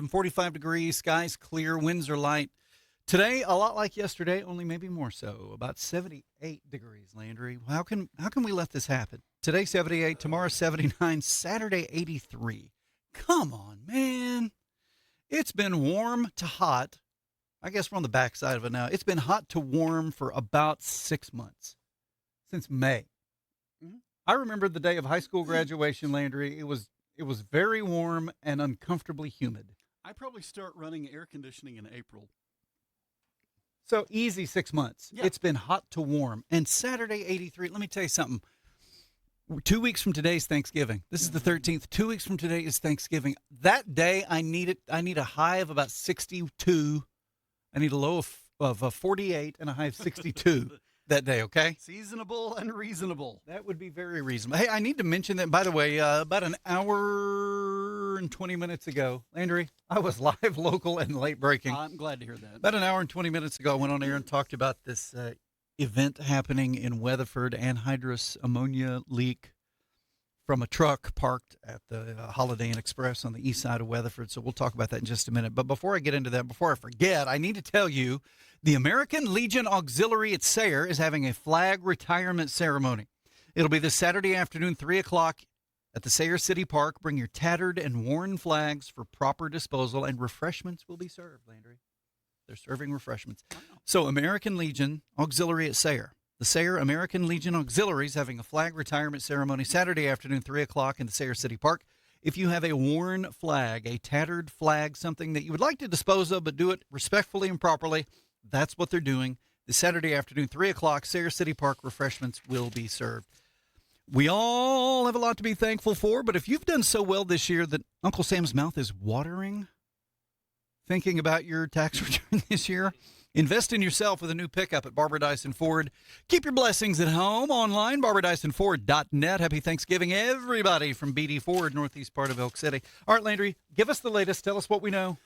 45 degrees, skies clear, winds are light. Today, a lot like yesterday, only maybe more so. About 78 degrees, Landry. How can we let this happen? Today, 78, tomorrow, 79, Saturday, 83. Come on, man. It's been warm to hot. I guess we're on the backside of it now. It's been hot to warm for about 6 months, since May. I remember the day of high school graduation, Landry. It was very warm and uncomfortably humid. I probably start running air conditioning in April. So easy 6 months. Yeah. It's been hot to warm. And Saturday, 83. Let me tell you something. 2 weeks from today is Thanksgiving. This is the 13th. 2 weeks from today is Thanksgiving. That day, I need a high of about 62. I need a low of 48 and a high of 62 that day, okay? Seasonable and reasonable. That would be very reasonable. Hey, I need to mention that, by the way, about an hour and 20 minutes ago, Landry, I was live, local, and late breaking. I'm glad to hear that. About an hour and 20 minutes ago, I went on air and talked about this event happening in Weatherford, anhydrous ammonia leak from a truck parked at the Holiday Inn Express on the east side of Weatherford. So we'll talk about that in just a minute. But before I get into that, before I forget, I need to tell you the American Legion Auxiliary at Sayre is having a flag retirement ceremony. It'll be this Saturday afternoon, 3 o'clock at the Sayre City Park. Bring your tattered and worn flags for proper disposal, and refreshments will be served, Landry. They're serving refreshments. So American Legion Auxiliary at Sayre. The Sayre American Legion Auxiliary is having a flag retirement ceremony Saturday afternoon, 3 o'clock in the Sayre City Park. If you have a worn flag, a tattered flag, something that you would like to dispose of but do it respectfully and properly, that's what they're doing. This Saturday afternoon, 3 o'clock, Sayre City Park, refreshments will be served. We all have a lot to be thankful for, but if you've done so well this year that Uncle Sam's mouth is watering, thinking about your tax return this year, invest in yourself with a new pickup at Barbara Dyson Ford. Keep your blessings at home online, barbardysonford.net. Happy Thanksgiving, everybody from BD Ford, northeast part of Elk City. All right, Landry, give us the latest. Tell us what we know.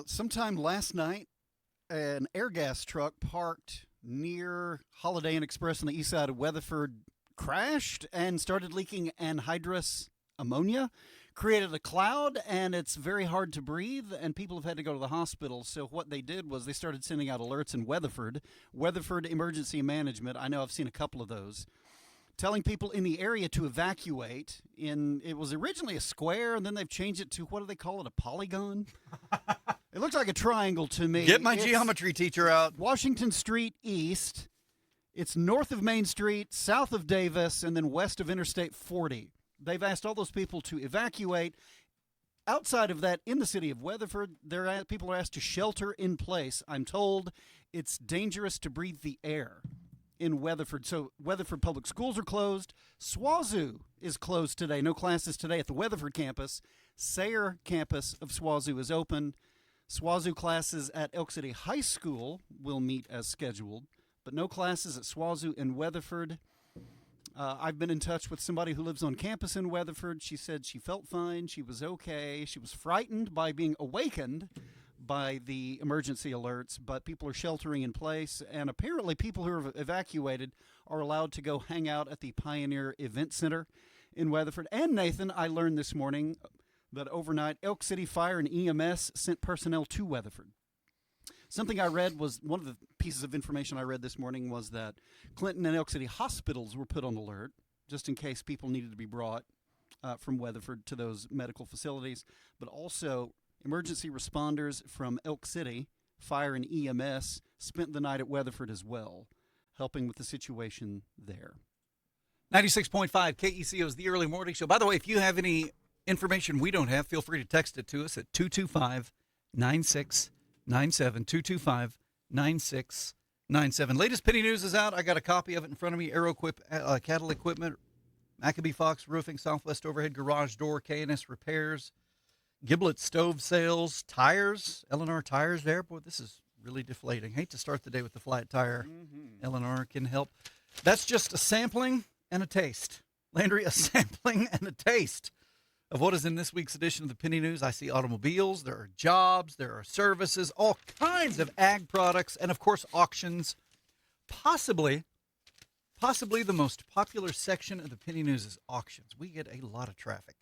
Sometime last night, an air gas truck parked near Holiday Inn Express on the east side of Weatherford crashed and started leaking anhydrous ammonia. Created a cloud, and it's very hard to breathe, and people have had to go to the hospital. So what they did was they started sending out alerts in Weatherford Emergency Management. I know I've seen a couple of those, telling people in the area to evacuate. It was originally a square, and then they've changed it to, what do they call it, a polygon? It looks like a triangle to me. Get my geometry teacher out. Washington Street East. It's north of Main Street, south of Davis, and then west of Interstate 40. They've asked all those people to evacuate. Outside of that, in the city of Weatherford, people are asked to shelter in place. I'm told it's dangerous to breathe the air in Weatherford. So Weatherford public schools are closed. SWAZU is closed today. No classes today at the Weatherford campus. Sayre campus of SWAZU is open. SWAZU classes at Elk City High School will meet as scheduled, but no classes at SWAZU in Weatherford. I've been in touch with somebody who lives on campus in Weatherford. She said she felt fine. She was okay. She was frightened by being awakened by the emergency alerts, but people are sheltering in place. And apparently people who are evacuated are allowed to go hang out at the Pioneer Event Center in Weatherford. And Nathan, I learned this morning that overnight Elk City Fire and EMS sent personnel to Weatherford. Something I read was, one of the pieces of information I read this morning was that Clinton and Elk City hospitals were put on alert just in case people needed to be brought from Weatherford to those medical facilities. But also emergency responders from Elk City, Fire and EMS, spent the night at Weatherford as well, helping with the situation there. 96.5 KECO is the Early Morning Show. By the way, if you have any information we don't have, feel free to text it to us at 225-9697, 225-9697. Latest penny news is out. I got a copy of it in front of me. Cattle Equipment, Maccabee Fox Roofing, Southwest Overhead Garage Door, K&S Repairs, Giblet Stove Sales, Tires, L&R Tires there. Boy, this is really deflating. Hate to start the day with the flat tire. L&R can help. That's just a sampling and a taste. Landry, a sampling and a taste of what is in this week's edition of the Penny News. I see automobiles, there are jobs, there are services, all kinds of ag products, and of course auctions. Possibly the most popular section of the Penny News is auctions. We get a lot of traffic.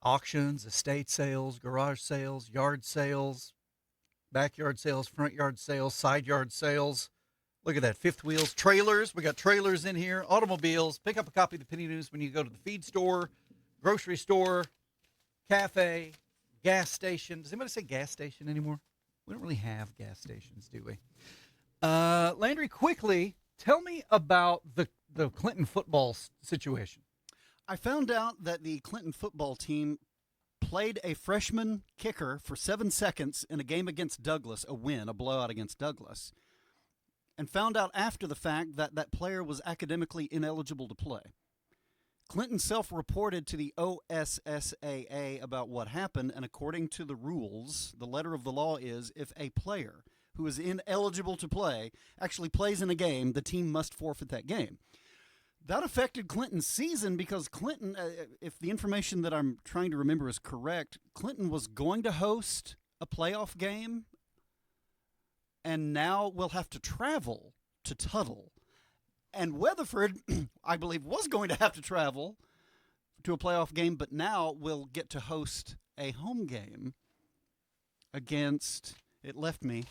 auctions, estate sales, garage sales, yard sales, backyard sales, front yard sales, side yard sales. Look at that. Fifth wheels, trailers. We got trailers in here, automobiles. Pick up a copy of the Penny News when you go to the feed store, grocery store, cafe, gas station. Does anybody say gas station anymore? We don't really have gas stations, do we? Landry, quickly, tell me about the Clinton football situation. I found out that the Clinton football team played a freshman kicker for 7 seconds in a game against Douglas, a win, a blowout against Douglas, and found out after the fact that that player was academically ineligible to play. Clinton self-reported to the OSSAA about what happened, and according to the rules, the letter of the law is if a player who is ineligible to play actually plays in a game, the team must forfeit that game. That affected Clinton's season because Clinton, if the information that I'm trying to remember is correct, Clinton was going to host a playoff game and now will have to travel to Tuttle. And Weatherford, I believe, was going to have to travel to a playoff game, but now will get to host a home game against, it left me,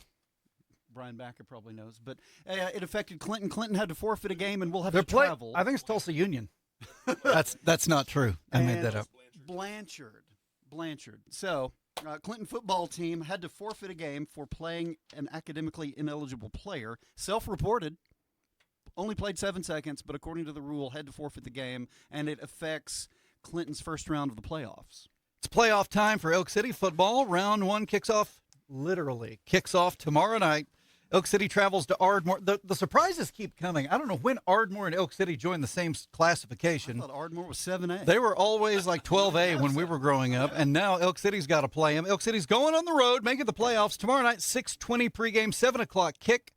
Brian Backer probably knows, but it affected Clinton. Clinton had to forfeit a game and will have to travel. I think it's Tulsa Union. That's not true. I made that up. Blanchard. So Clinton football team had to forfeit a game for playing an academically ineligible player. Self-reported, only played 7 seconds, but according to the rule, had to forfeit the game, and it affects Clinton's first round of the playoffs. It's playoff time for Elk City football. Round one kicks off tomorrow night. Elk City travels to Ardmore. The surprises keep coming. I don't know when Ardmore and Elk City joined the same classification. I thought Ardmore was 7A. They were always like 12A when we were growing up, and now Elk City's got to play them. Elk City's going on the road, making the playoffs tomorrow night, 6:20 pregame, 7 o'clock kick.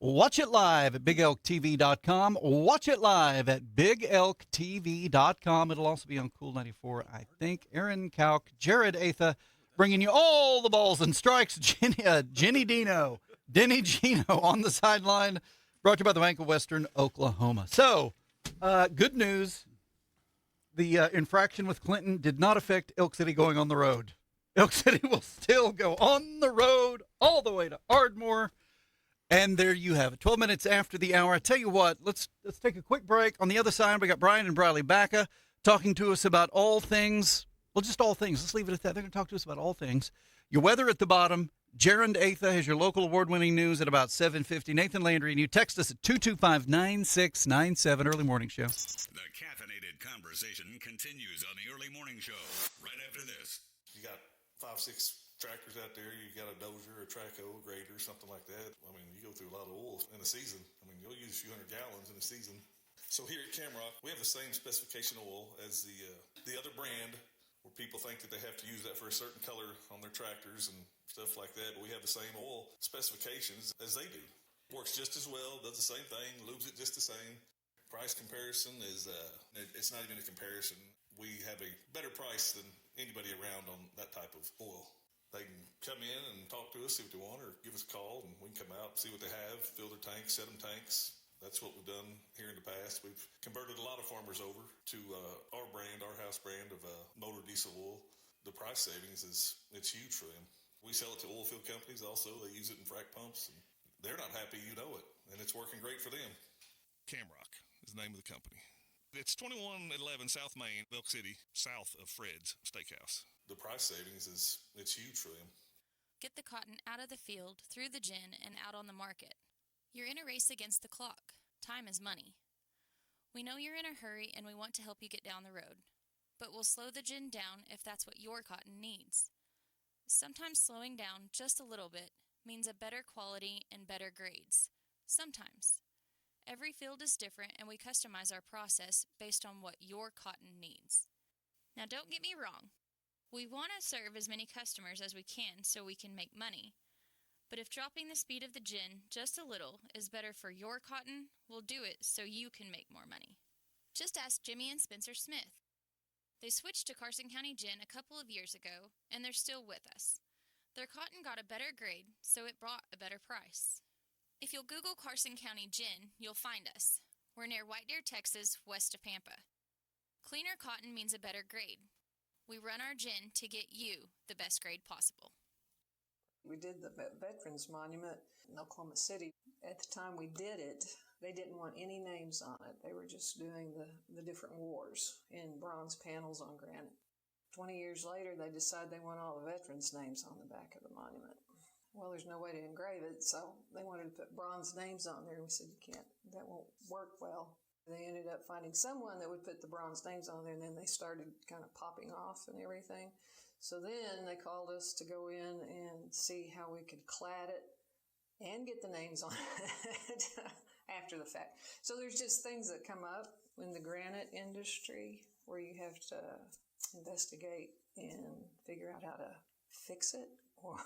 Watch it live at BigElkTV.com. Watch it live at BigElkTV.com. It'll also be on Cool 94, I think. Aaron Kauk, Jared Atha, bringing you all the balls and strikes. Denny Gino on the sideline. Brought to you by the Bank of Western Oklahoma. So, good news. The infraction with Clinton did not affect Elk City going on the road. Elk City will still go on the road all the way to Ardmore. And there you have it. 12 minutes after the hour. I tell you what, let's take a quick break. On the other side, we got Brian and Briley Bacca talking to us about all things. Well, just all things. Let's leave it at that. They're going to talk to us about all things. Your weather at the bottom. Jaron Atha has your local award-winning news at about 7:50. Nathan Landry, and you text us at 225-9697. Early morning show. The caffeinated conversation continues on the early morning show right after this. You got 5-6 tractors out there. You got a dozer, a traco, a grader, something like that. I mean, you go through a lot of oil in a season. I mean, you'll use a few hundred gallons in a season. So here at Camrock, we have the same specification oil as the other brand, where people think that they have to use that for a certain color on their tractors and stuff like that. But we have the same oil specifications as they do. Works just as well, does the same thing, lubes it just the same. Price comparison is, it's not even a comparison. We have a better price than anybody around on that type of oil. They can come in and talk to us, see what they want, or give us a call, and we can come out and see what they have, fill their tanks, set them tanks. That's what we've done here in the past. We've converted a lot of farmers over to our brand, our house brand of motor diesel oil. The price savings it's huge for them. We sell it to oil field companies also. They use it in frac pumps, and they're not happy, you know it, and it's working great for them. Camrock is the name of the company. It's 2111 South Main, Elk City, south of Fred's Steakhouse. The price savings it's huge for them. Get the cotton out of the field, through the gin, and out on the market. You're in a race against the clock. Time is money. We know you're in a hurry and we want to help you get down the road, but we'll slow the gin down if that's what your cotton needs. Sometimes slowing down just a little bit means a better quality and better grades. Sometimes. Every field is different and we customize our process based on what your cotton needs. Now don't get me wrong. We want to serve as many customers as we can so we can make money. But if dropping the speed of the gin just a little is better for your cotton, we'll do it so you can make more money. Just ask Jimmy and Spencer Smith. They switched to Carson County Gin a couple of years ago, and they're still with us. Their cotton got a better grade, so it brought a better price. If you'll Google Carson County Gin, you'll find us. We're near White Deer, Texas, west of Pampa. Cleaner cotton means a better grade. We run our gin to get you the best grade possible. We did the Veterans Monument in Oklahoma City. At the time we did it, they didn't want any names on it. They were just doing the different wars in bronze panels on granite. 20 years later, they decided they want all the veterans' names on the back of the monument. Well, there's no way to engrave it, so they wanted to put bronze names on there. And we said, you can't, that won't work well. They ended up finding someone that would put the bronze names on there, and then they started kind of popping off and everything. So then they called us to go in and see how we could clad it and get the names on it after the fact. So there's just things that come up in the granite industry where you have to investigate and figure out how to fix it or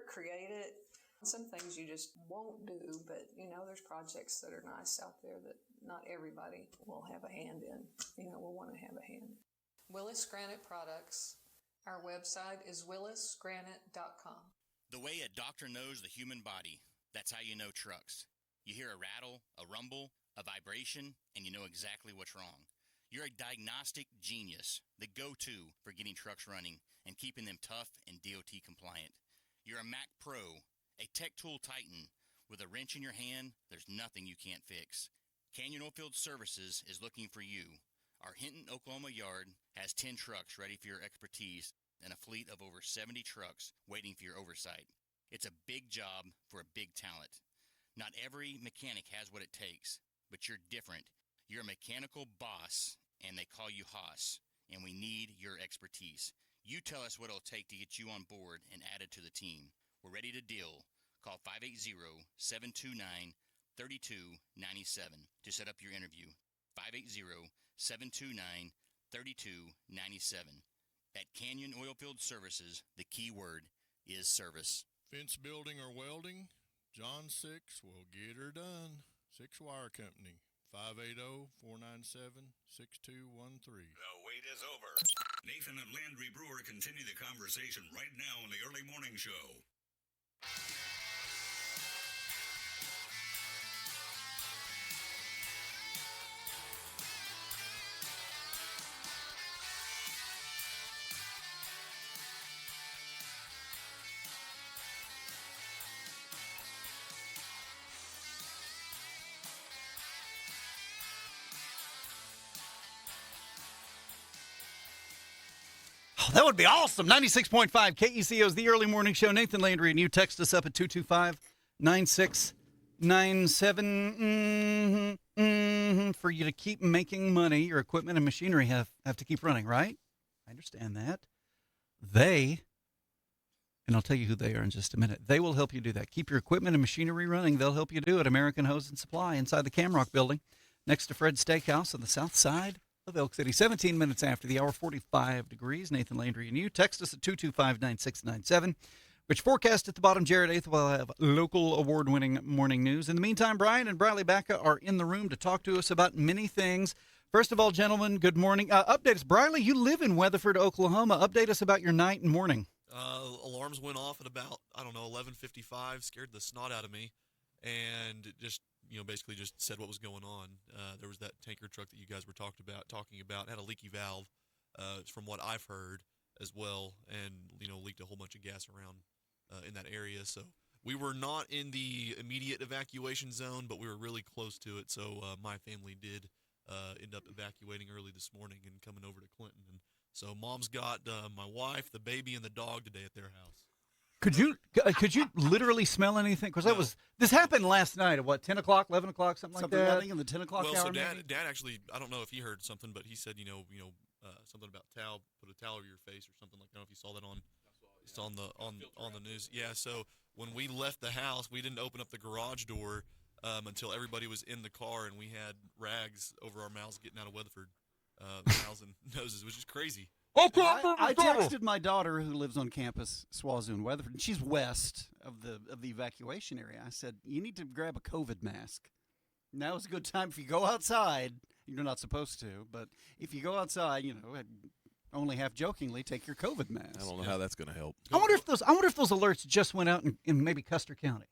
create it. Some things you just won't do, but there's projects that are nice out there that not everybody will have a hand in, will want to have a hand. Willis Granite Products. Our website is willisgranite.com. The way a doctor knows the human body, that's how you know trucks. You hear a rattle, a rumble, a vibration, and you know exactly what's wrong. You're a diagnostic genius, the go-to for getting trucks running and keeping them tough and DOT compliant. You're a Mac Pro, a tech tool titan. With a wrench in your hand, there's nothing you can't fix. Canyon Oilfield Services is looking for you. Our Hinton, Oklahoma yard has 10 trucks ready for your expertise and a fleet of over 70 trucks waiting for your oversight. It's a big job for a big talent. Not every mechanic has what it takes, but you're different. You're a mechanical boss, and they call you Haas, and we need your expertise. You tell us what it'll take to get you on board and added to the team. We're ready to deal. Call 580-729-3297 to set up your interview. 580-729-3297. At Canyon Oilfield Services, the key word is service. Fence building or welding? John 6 will get her done. 6 Wire Company, 580-497-6213. The wait is over. Nathan and Landry Brewer continue the conversation right now on the early morning show. Oh, that would be awesome. 96.5 KECO is the early morning show. Nathan Landry, and you text us up at 225-9697 for you to keep making money. Your equipment and machinery have to keep running, right? I understand that. They, and I'll tell you who they are in just a minute, they will help you do that. Keep your equipment and machinery running. They'll help you do it. American Hose and Supply inside the Camrock building next to Fred's Steakhouse on the south side of Elk City. 17 minutes after the hour, 45 degrees. Nathan Landry and you. Text us at 225-9697. Which forecast at the bottom, Jared Eighth will have local award-winning morning news. In the meantime, Brian and Bradley Bacca are in the room to talk to us about many things. First of all, gentlemen, good morning. Update us. Bradley, you live in Weatherford, Oklahoma. Update us about your night and morning. Alarms went off at about, 11:55, scared the snot out of me, and just, basically just said what was going on. There was that tanker truck that you guys were talking about, had a leaky valve, from what I've heard as well, and, leaked a whole bunch of gas around in that area. So we were not in the immediate evacuation zone, but we were really close to it. So my family did end up evacuating early this morning and coming over to Clinton. And so Mom's got my wife, the baby, and the dog today at their house. Could you literally smell anything? Because this happened last night at 10 o'clock, 11 o'clock, something like that. I think in the 10 o'clock hour. So Dad maybe? actually, I don't know if he heard something, but he said, something about put a towel over your face or something like that. I don't know if you saw that it's on the news. Yeah. So when we left the house, we didn't open up the garage door until everybody was in the car, and we had rags over our mouths getting out of Weatherford, mouths and noses, which is crazy. I texted my daughter who lives on campus, Swazu in Weatherford, and she's west of the evacuation area. I said, you need to grab a COVID mask. Now is a good time if you go outside. You're not supposed to, but if you go outside, only half jokingly, take your COVID mask. I don't know how that's going to help. I wonder if those alerts just went out in maybe Custer County.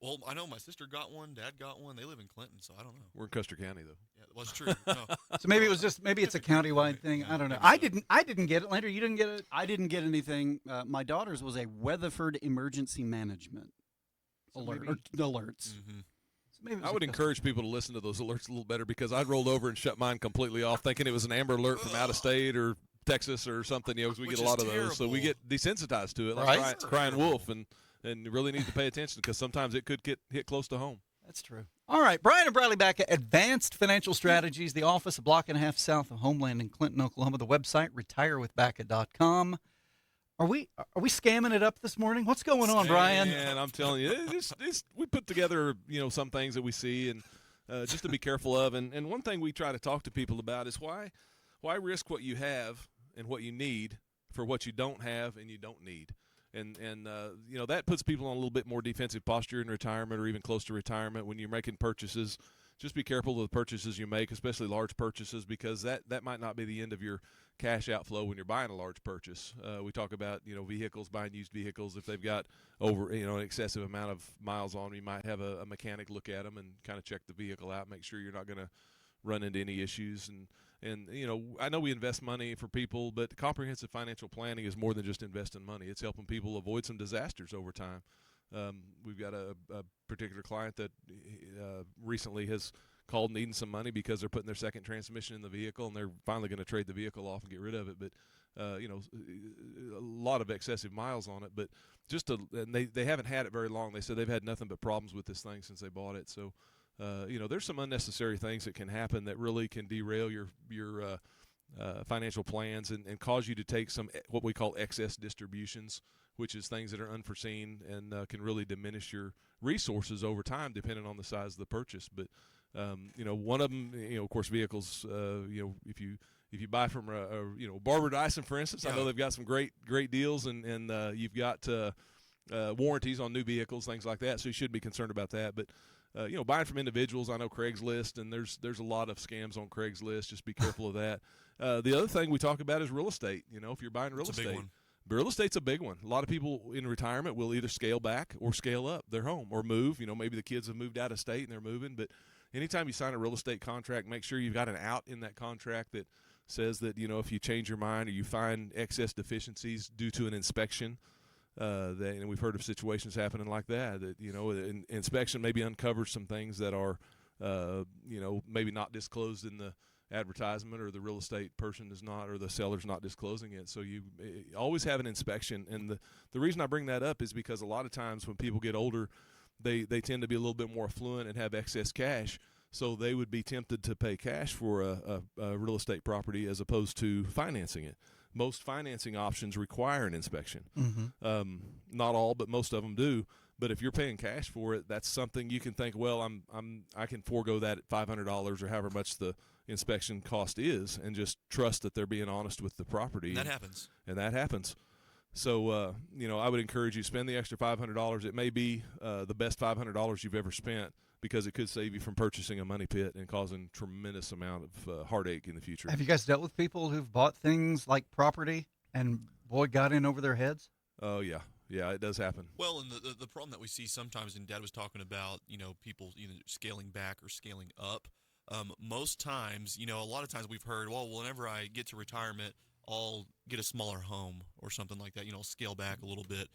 Well, I know my sister got one, Dad got one. They live in Clinton, so I don't know. We're in Custer County, though. Yeah, well, it's true. No. So maybe it's a countywide thing. Yeah, I don't know. maybe so. I didn't get it. Landry, you didn't get it. I didn't get anything. My daughter's was a Weatherford emergency management alerts. Mm-hmm. So maybe it was I a would encourage people to listen to those alerts a little better because I'd rolled over and shut mine completely off, thinking it was an Amber Alert from out of state or Texas or something. You know, 'cause we Which get a lot is of those, so we terrible. get desensitized to it, like Right. crying wolf, and you really need to pay attention because sometimes it could get hit close to home. That's true. All right, Brian and Bradley back at Advanced Financial Strategies, the office a block and a half south of Homeland in Clinton, Oklahoma. The website, retirewithbacca.com. Are we scamming it up this morning? What's going on, Brian? And I'm telling you, we put together, some things that we see and just to be careful of. And one thing we try to talk to people about is why risk what you have and what you need for what you don't have and you don't need. And that puts people on a little bit more defensive posture in retirement or even close to retirement when you're making purchases. Just be careful of the purchases you make, especially large purchases, because that might not be the end of your cash outflow when you're buying a large purchase. We talk about vehicles, buying used vehicles. If they've got over an excessive amount of miles on them, you might have a mechanic look at them and kind of check the vehicle out, make sure you're not going to run into any issues. And I know we invest money for people, but comprehensive financial planning is more than just investing money. It's helping people avoid some disasters over time. We've got a particular client that recently has called needing some money because they're putting their second transmission in the vehicle, and they're finally going to trade the vehicle off and get rid of it. But a lot of excessive miles on it. But and they haven't had it very long. They said they've had nothing but problems with this thing since they bought it. So there's some unnecessary things that can happen that really can derail your financial plans and cause you to take some what we call excess distributions, which is things that are unforeseen and can really diminish your resources over time depending on the size of the purchase. But one of them, of course, vehicles. If you buy from Barbara Dyson, for instance, I know they've got some great deals, and you've got warranties on new vehicles, things like that. So you shouldn't be concerned about that. But buying from individuals, I know Craigslist, and there's a lot of scams on Craigslist. Just be careful of that. The other thing we talk about is real estate. If you're buying real estate, real estate's a big one. A lot of people in retirement will either scale back or scale up their home or move. Maybe the kids have moved out of state and they're moving. But anytime you sign a real estate contract, make sure you've got an out in that contract that says that if you change your mind or you find excess deficiencies due to an inspection. And we've heard of situations happening like that an inspection maybe uncovers some things that are maybe not disclosed in the advertisement, or the real estate person is not, or the seller's not disclosing it. So you always have an inspection. And the reason I bring that up is because a lot of times when people get older, they tend to be a little bit more affluent and have excess cash. So they would be tempted to pay cash for a real estate property as opposed to financing it. Most financing options require an inspection. Mm-hmm. Not all, but most of them do. But if you're paying cash for it, that's something you can think, well, I can forego that at $500 or however much the inspection cost is, and just trust that they're being honest with the property. And that happens. So, I would encourage you to spend the extra $500. It may be the best $500 you've ever spent, because it could save you from purchasing a money pit and causing tremendous amount of heartache in the future. Have you guys dealt with people who've bought things like property and, boy, got in over their heads? Oh, yeah. Yeah, it does happen. Well, and the problem that we see sometimes, and Dad was talking about, people either scaling back or scaling up. Most times, a lot of times we've heard, well, whenever I get to retirement, I'll get a smaller home or something like that, scale back a little bit.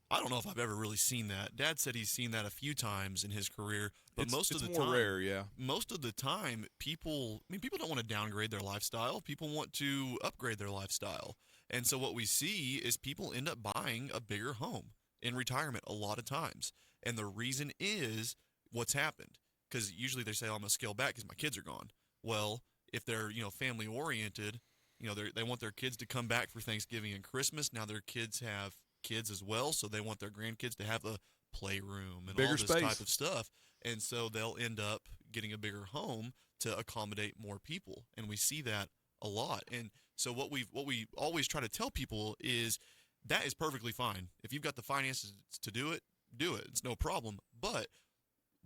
I don't know if I've ever really seen that. Dad said he's seen that a few times in his career, but most of the time, rare, yeah. Most of the time, people don't want to downgrade their lifestyle. People want to upgrade their lifestyle. And so what we see is people end up buying a bigger home in retirement a lot of times. And the reason is what's happened. Because usually they say, I'm going to scale back because my kids are gone. Well, if they're, family oriented, they want their kids to come back for Thanksgiving and Christmas. Now their kids have kids as well, so they want their grandkids to have a playroom and bigger all this space. type of stuff. And so they'll end up getting a bigger home to accommodate more people. And we see that a lot. And so what we always try to tell people is that is perfectly fine. If you've got the finances to do it. It's no problem. But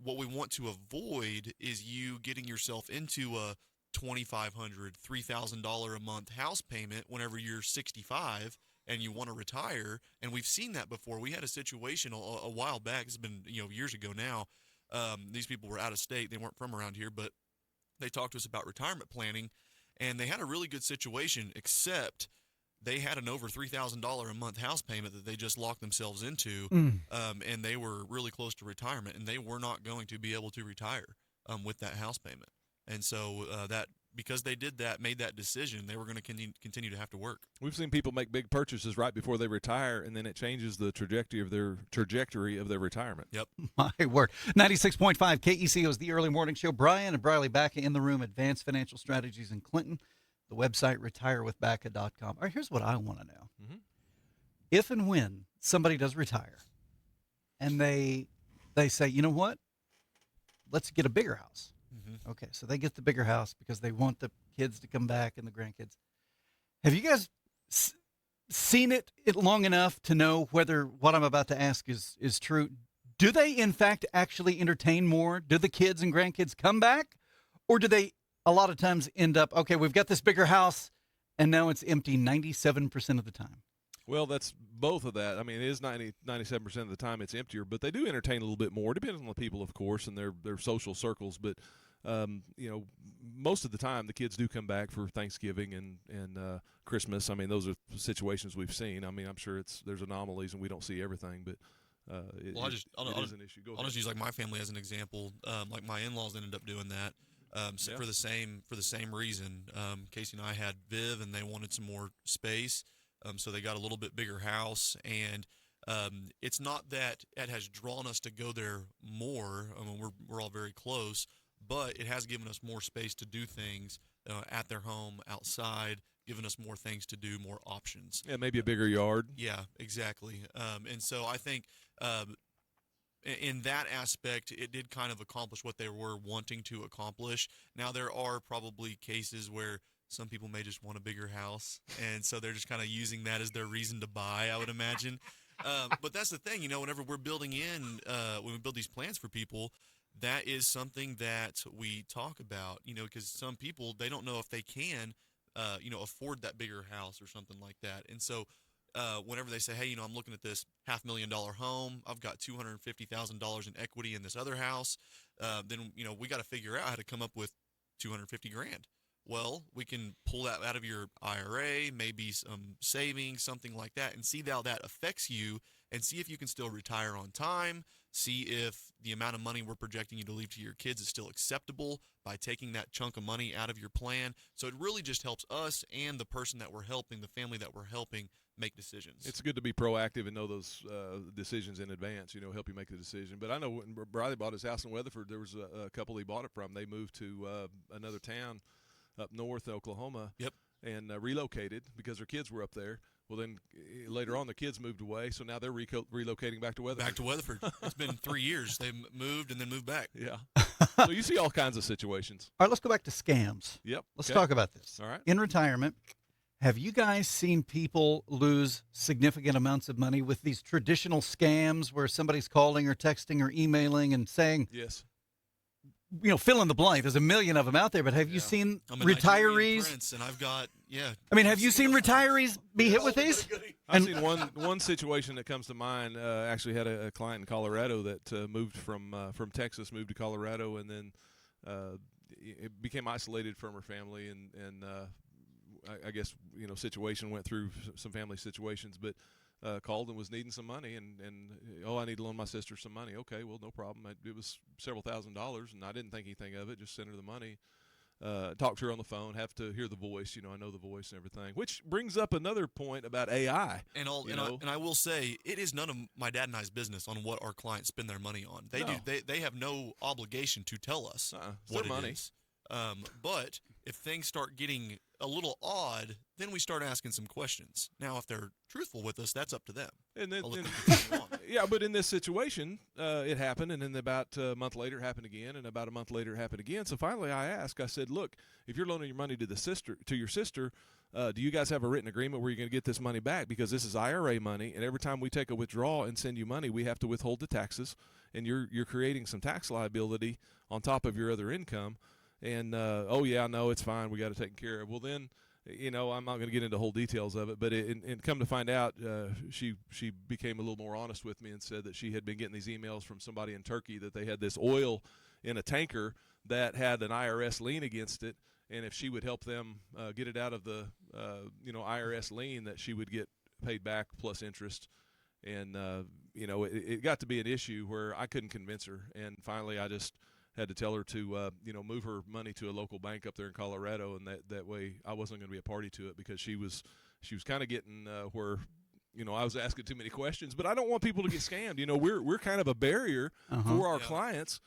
what we want to avoid is you getting yourself into a $2,500, $3,000 a month house payment whenever you're 65 and you want to retire. And we've seen that before. We had a situation a while back. It's been years ago now. These people were out of state. They weren't from around here, but they talked to us about retirement planning, and they had a really good situation, except they had an over $3,000 a month house payment that they just locked themselves into, and they were really close to retirement, and they were not going to be able to retire with that house payment. And so because they did that, made that decision, they were going to continue to have to work. We've seen people make big purchases right before they retire, and then it changes the trajectory of their retirement. Yep. My word. 96.5 KECO is the early morning show. Brian and Briley Baca in the room, Advanced Financial Strategies in Clinton. The website, retirewithbaca.com. All right, here's what I want to know. Mm-hmm. If and when somebody does retire and they say, you know what, let's get a bigger house. Mm-hmm. Okay, so they get the bigger house because they want the kids to come back and the grandkids. Have you guys seen it long enough to know whether what I'm about to ask is true? Do they, in fact, actually entertain more? Do the kids and grandkids come back? Or do they a lot of times end up, okay, we've got this bigger house, and now it's empty 97% of the time? Well, that's both of that. I mean, it is 97% of the time it's emptier, but they do entertain a little bit more, depending on the people, of course, and their social circles. But, most of the time the kids do come back for Thanksgiving and Christmas. I mean, those are situations we've seen. I mean, I'm sure there's anomalies and we don't see everything, but it is an issue. Go ahead. I'll just use like my family as an example. Like my in-laws ended up doing that. For the same reason. Casey and I had Viv, and they wanted some more space, so they got a little bit bigger house. And it's not that it has drawn us to go there more. I mean, we're all very close, but it has given us more space to do things at their home, outside, giving us more things to do, more options. Yeah, maybe a bigger yard. Yeah, exactly. And so I think in that aspect, it did kind of accomplish what they were wanting to accomplish. Now, there are probably cases where some people may just want a bigger house, and so they're just kind of using that as their reason to buy, I would imagine. But that's the thing, whenever we're building when we build these plans for people, that is something that we talk about, because some people, they don't know if they can, afford that bigger house or something like that. And so whenever they say, hey, I'm looking at this $500,000 home, I've got $250,000 in equity in this other house, then, we got to figure out how to come up with $250,000. Well, we can pull that out of your IRA, maybe some savings, something like that, and see how that affects you, and see if you can still retire on time, see if the amount of money we're projecting you to leave to your kids is still acceptable by taking that chunk of money out of your plan. So it really just helps us and the person that we're helping, the family that we're helping, make decisions. It's good to be proactive and know those decisions in advance, help you make the decision. But I know when Briley bought his house in Weatherford, there was a couple he bought it from. They moved to another town up north, Oklahoma. Yep. And relocated because their kids were up there. Well, then later on, the kids moved away, so now they're relocating back to Weatherford. Back to Weatherford. It's been 3 years. They moved and then moved back. Yeah. So you see all kinds of situations. All right, let's go back to scams. Yep. Let's talk about this. All right. In retirement, have you guys seen people lose significant amounts of money with these traditional scams where somebody's calling or texting or emailing and saying, yes, fill in the blank. There's a million of them out there, but have you seen I'm a retirees? Nigerian prince, and I've got, I mean, have you seen retirees be hit with these? I've seen one situation that comes to mind. Actually had a client in Colorado that moved from Texas, moved to Colorado, and then it became isolated from her family, and I guess situation went through some family situations, but called and was needing some money, and I need to loan my sister some money. Okay, well, no problem. It was several $1,000s, and I didn't think anything of it. Just sent her the money. Talk to her on the phone. Have to hear the voice. I know the voice and everything. Which brings up another point about AI. And I will say, it is none of my dad and I's business on what our clients spend their money on. They have no obligation to tell us what their money is. But if things start getting a little odd, then we start asking some questions. Now, if they're truthful with us, that's up to them. And then, yeah, but in this situation, it happened, and then about a month later, it happened again, and about a month later, it happened again. So finally, I said, look, if you're loaning your money to your sister, do you guys have a written agreement where you're going to get this money back? Because this is IRA money, and every time we take a withdrawal and send you money, we have to withhold the taxes, and you're creating some tax liability on top of your other income. And, oh, yeah, no, it's fine. We got it taken care of. Well, then I'm not going to get into whole details of it, but and come to find out, she became a little more honest with me and said that she had been getting these emails from somebody in Turkey that they had this oil in a tanker that had an IRS lien against it, and if she would help them get it out of the IRS lien, that she would get paid back plus interest. And it got to be an issue where I couldn't convince her, and finally I just had to tell her to move her money to a local bank up there in Colorado, and that way I wasn't going to be a party to it, because she was kind of getting where I was asking too many questions. But I don't want people to get scammed. We're kind of a barrier for our clients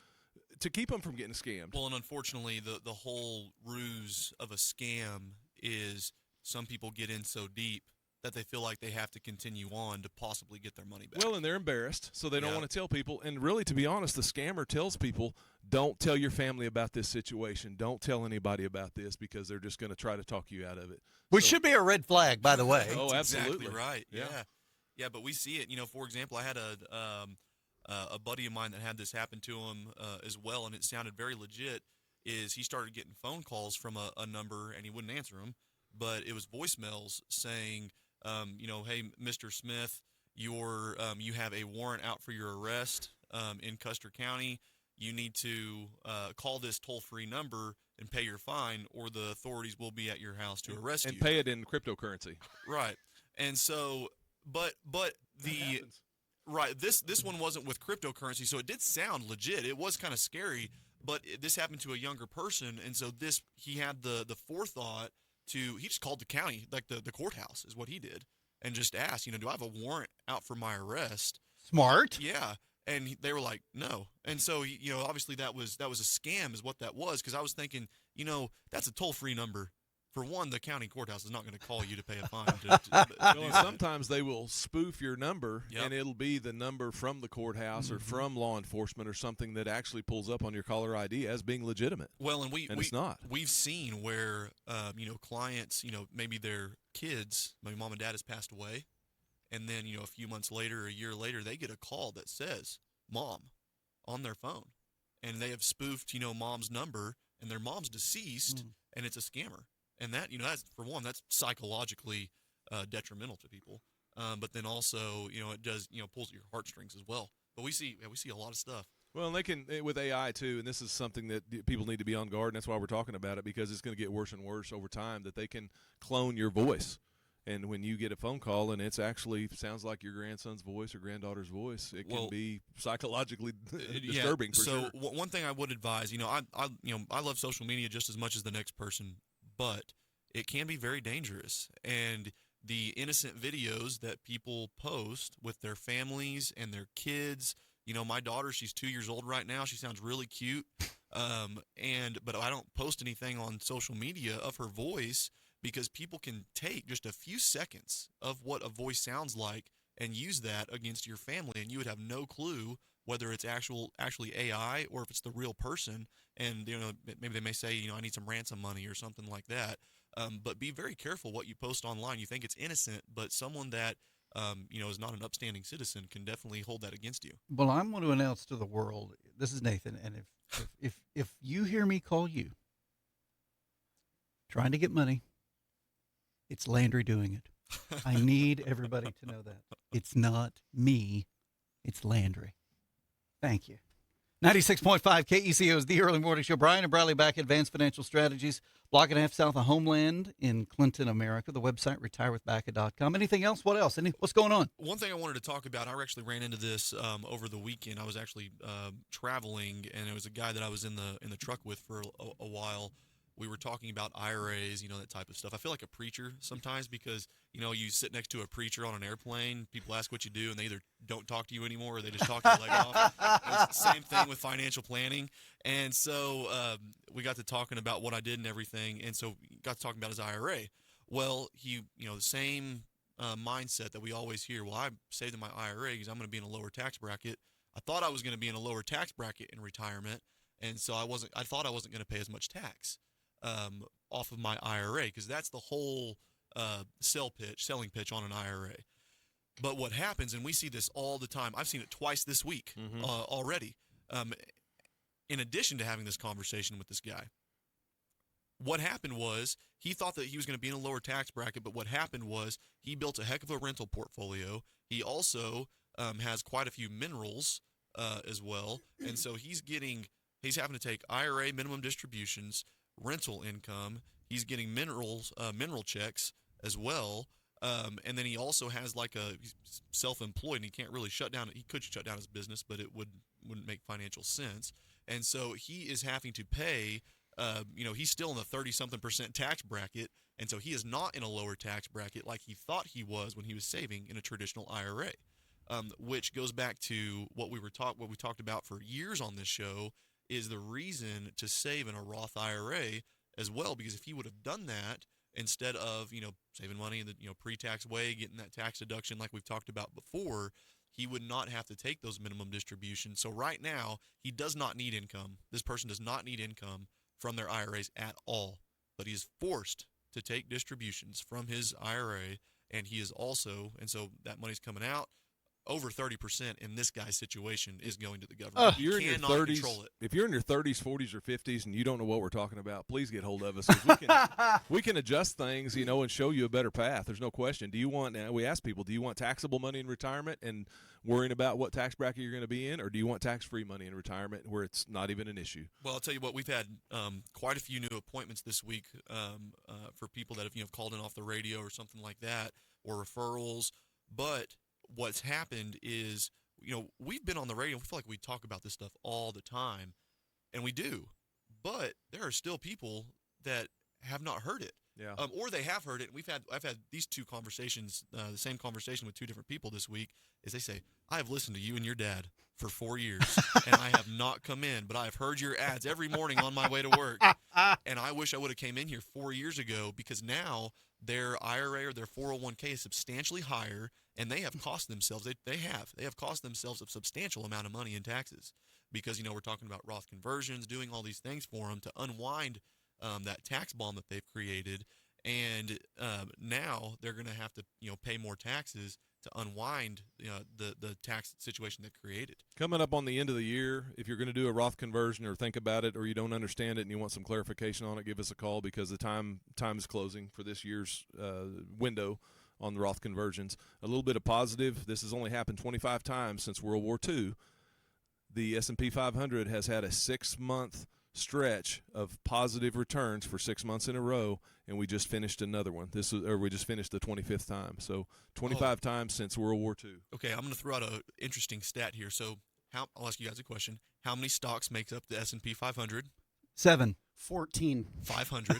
to keep them from getting scammed. Well, and unfortunately, the whole ruse of a scam is some people get in so deep that they feel like they have to continue on to possibly get their money back. Well, and they're embarrassed, so they don't want to tell people. And really, to be honest, the scammer tells people, don't tell your family about this situation. Don't tell anybody about this, because they're just going to try to talk you out of it. Which should be a red flag, by the way. Oh, absolutely. Exactly right. Yeah, but we see it. For example, I had a buddy of mine that had this happen to him as well, and it sounded very legit. Is he started getting phone calls from a number, and he wouldn't answer them, but it was voicemails saying, hey, Mr. Smith, you have a warrant out for your arrest in Custer County. You need to call this toll-free number and pay your fine, or the authorities will be at your house to arrest you. And pay it in cryptocurrency. Right. And so, but this one wasn't with cryptocurrency, so it did sound legit. It was kind of scary, but this happened to a younger person, and so he had the forethought he just called the county, like the courthouse is what he did, and just asked, do I have a warrant out for my arrest? Smart. Yeah. And they were like, no. And so, obviously that was a scam is what that was, because I was thinking, that's a toll-free number. For one, the county courthouse is not going to call you to pay a fine. Sometimes they will spoof your number, and it'll be the number from the courthouse or from law enforcement or something that actually pulls up on your caller ID as being legitimate. Well, and it's not. We've seen where, clients, maybe their kids, maybe mom and dad has passed away, and then, a few months later, a year later, they get a call that says mom on their phone, and they have spoofed, mom's number, and their mom's deceased, and it's a scammer. And that, that's psychologically detrimental to people. But then also, it does, pulls at your heartstrings as well. But we see a lot of stuff. Well, and they can, with AI too, and this is something that people need to be on guard, and that's why we're talking about it, because it's going to get worse and worse over time, that they can clone your voice. And when you get a phone call and it's actually sounds like your grandson's voice or granddaughter's voice, it can be psychologically disturbing. For so sure. One thing I would advise, I love social media just as much as the next person, but it can be very dangerous. And the innocent videos that people post with their families and their kids, my daughter, she's 2 years old right now. She sounds really cute. But I don't post anything on social media of her voice, because people can take just a few seconds of what a voice sounds like and use that against your family, and you would have no clue whether it's actually AI or if it's the real person. And maybe they may say, I need some ransom money or something like that. But be very careful what you post online. You think it's innocent, but someone that is not an upstanding citizen can definitely hold that against you. Well, I'm going to announce to the world, this is Nathan, and if you hear me call you trying to get money, it's Landry doing it. I need everybody to know that. It's not me, it's Landry. Thank you. 96.5 KECO is the early morning show. Brian and Bradley back at Advanced Financial Strategies, block and a half south of Homeland in Clinton, America. The website, retirewithbacca.com. Anything else? What else? What's going on? One thing I wanted to talk about, I actually ran into this over the weekend. I was actually traveling, and it was a guy that I was in the truck with for a while. We were talking about IRAs, that type of stuff. I feel like a preacher sometimes, because, you sit next to a preacher on an airplane, people ask what you do, and they either don't talk to you anymore or they just talk your leg off. It's the same thing with financial planning. And so we got to talking about what I did and everything, and so got to talking about his IRA. Well, the same mindset that we always hear, well, I saved in my IRA because I'm going to be in a lower tax bracket. I thought I was going to be in a lower tax bracket in retirement, and so I thought I wasn't going to pay as much tax off of my IRA, because that's the whole selling pitch on an IRA. But what happens, and we see this all the time, I've seen it twice this week already, in addition to having this conversation with this guy, what happened was he thought that he was going to be in a lower tax bracket, but what happened was he built a heck of a rental portfolio. He also has quite a few minerals as well, and so he's having to take IRA minimum distributions, rental income. He's getting mineral checks as well, and then he also has he's self-employed, and he can't really shut down. He could shut down his business, but it wouldn't make financial sense, and so he is having to pay. He's still in the 30-something% tax bracket, and so he is not in a lower tax bracket like he thought he was when he was saving in a traditional IRA, which goes back to what we talked about for years on this show, is the reason to save in a Roth IRA as well, because if he would have done that instead of, saving money in the, pre-tax way, getting that tax deduction like we've talked about before, he would not have to take those minimum distributions. So right now, he does not need income. This person does not need income from their IRAs at all, but he is forced to take distributions from his IRA, and so that money's coming out. Over 30% in this guy's situation is going to the government. You're You in your cannot 30s. control it. If you're in your 30s, 40s, or 50s, and you don't know what we're talking about, please get hold of us. 'Cause we can adjust things, and show you a better path. There's no question. We ask people, do you want taxable money in retirement and worrying about what tax bracket you're going to be in, or do you want tax-free money in retirement where it's not even an issue? Well, I'll tell you what, we've had quite a few new appointments this week for people that have called in off the radio or something like that, or referrals. But what's happened is, we've been on the radio. We feel like we talk about this stuff all the time, and we do. But there are still people that have not heard it. Yeah. Or they have heard it. And I've had these two conversations, the same conversation with two different people this week, is they say, I have listened to you and your dad for 4 years, and I have not come in, but I've heard your ads every morning on my way to work. And I wish I would have came in here 4 years ago, because now their IRA or their 401k is substantially higher, and they have cost themselves, they have cost themselves a substantial amount of money in taxes, because, we're talking about Roth conversions, doing all these things for them to unwind that tax bomb that they've created, and now they're going to have to pay more taxes to unwind the tax situation they've created. Coming up on the end of the year, if you're going to do a Roth conversion or think about it, or you don't understand it and you want some clarification on it, give us a call, because the time is closing for this year's window on the Roth conversions. A little bit of positive: this has only happened 25 times since World War II. The S&P 500 has had a 6-month stretch of positive returns for 6 months in a row, and we just finished another one. We just finished the 25th time. So 25 times since World War II. Okay, I'm going to throw out an interesting stat here. So I'll ask you guys a question. How many stocks makes up the S&P 500? 7. 14. 500.